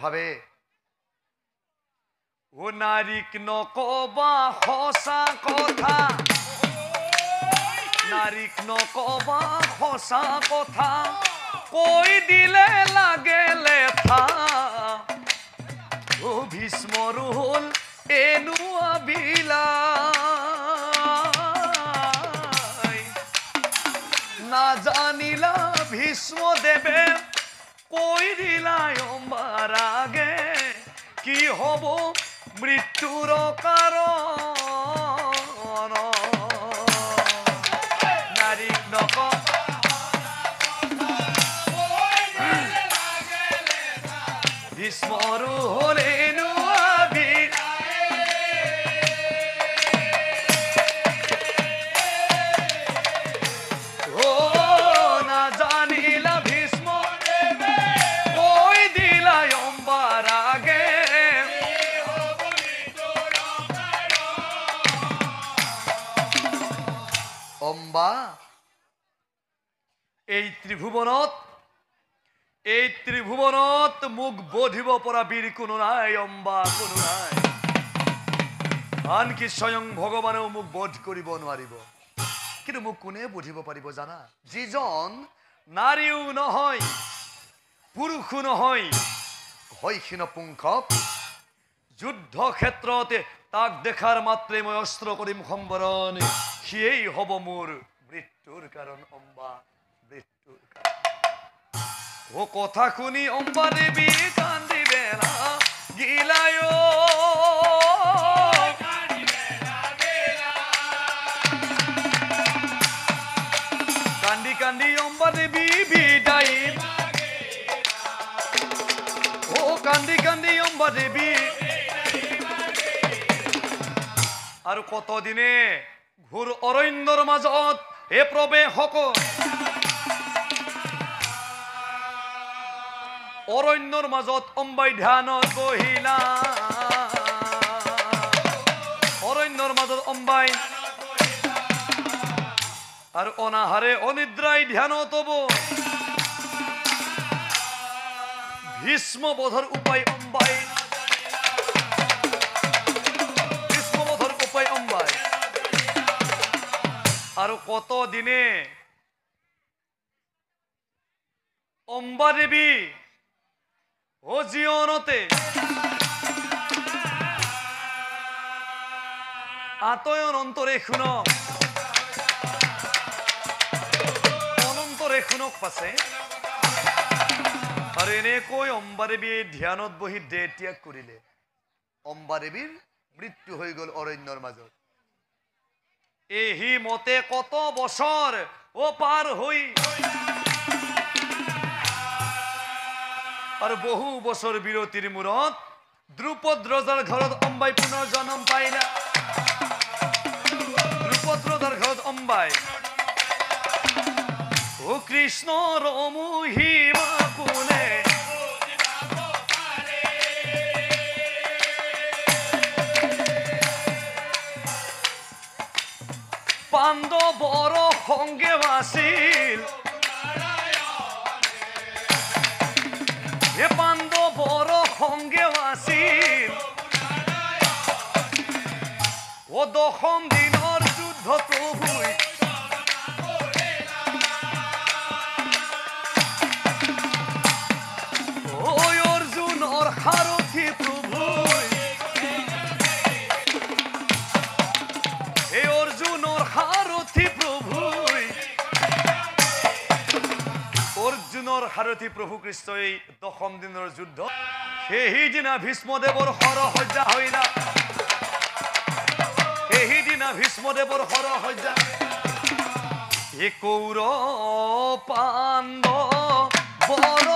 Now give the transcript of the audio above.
ভাবে ও নারীক নকবা হসা কথা, নারীক নকবা হসা কথা, কই দিলে লাগে লেথা। ও ভীষ্ম রুল এনুয়া বিলাই, না জানিলা ভীষ্ম দেবে কই দিলাই অম্বার আগে, কি হব মৃত্যুর কারণ। নারীক নক ভীষ্মর হলেনু ও না জানিলা ভীষ্ম কই দিলাই অম্বার আগে। অম্বা এই ত্রিভুবনত মুখ বোধিব পৰা বীৰ কোনো নাই, অম্বা কোনো নাই। আনকি স্বয়ং ভগৱানেও মুখ বোধ কৰিব নোৱাৰিব। কিন্তু মোক কোনে বুধিব পাৰিব জানা? যিজন নাৰীও নহয় পুৰুষো নহয়, হয় ক্ষীণপুংখক, যুদ্ধ ক্ষেত্ৰতে তাক দেখাৰ মাত্ৰে মই অস্ত্ৰ কৰিম সম্বৰণ, সিয়েই হব মোৰ মৃত্যুৰ কাৰণ। অম্বা মৃত্যুৰ কাৰণ। ও কথা শুনি অম্বা দেৱী কান্দিবে না গিলায়, কান্দি কান্দি অম্বা দেৱী বিদায়, ও কান্দি কান্দি অম্বা দেৱী। আৰু কতদিনে ঘোৰ অৰণ্যৰ মাজত হে প্ৰৱেশক, অৰণ্যৰ মাজত অম্বাই ধ্যানত বহিলা, অৰণ্যৰ মাজত অম্বাই আর অনাহারে অনিদ্রায় ধ্যানত ভীষ্ম বধর উপায় অম্বাই, ভীষ্ম বধর উপায় অম্বাই। আর কত দিনে অম্বা দেবী ও জীবনতে আতয়ন অন্তরে শুন, অনন্তরে শুনক পাছে। আর এনেকৈ অম্বা দেৱীয়ে ধ্যানত বহি দেহ ত্যাগ কৰিলে। অম্বা দেৱীৰ মৃত্যু হৈ গল অৰণ্যৰ মাজত। এই মতে কত বছৰ ও পাৰ হৈ, আৰ বহু বছৰ বিৰতিৰ মূৰত দ্ৰুপদ ৰজাৰ ঘৰত অম্বাই পুনৰ জন্ম পাইলা। দ্ৰুপদ ৰজাৰ ঘৰত অম্বাই ও কৃষ্ণৰ মহিমা কোনে, পাণ্ডৱৰ সংগে আছিল, হে পাণ্ডৱৰ সংগে আছিল, ও দশম দিনৰ যুদ্ধ প্ৰভুই, ও অৰ্জুনৰ সাৰথি প্ৰভুই, হে অৰ্জুনৰ সাৰথি প্ৰভুই, অৰ্জুনৰ সাৰথি প্ৰভু কৃষ্ণ এই দশম দিনৰ যুদ্ধ। সেইদিনা ভীষ্মদেৱৰ হৰসজ্জা হইলা, সেইদিনা ভীষ্মদেৱৰ হৰসজ্জা। হে কৌৰৱ পাণ্ডৱ বৰ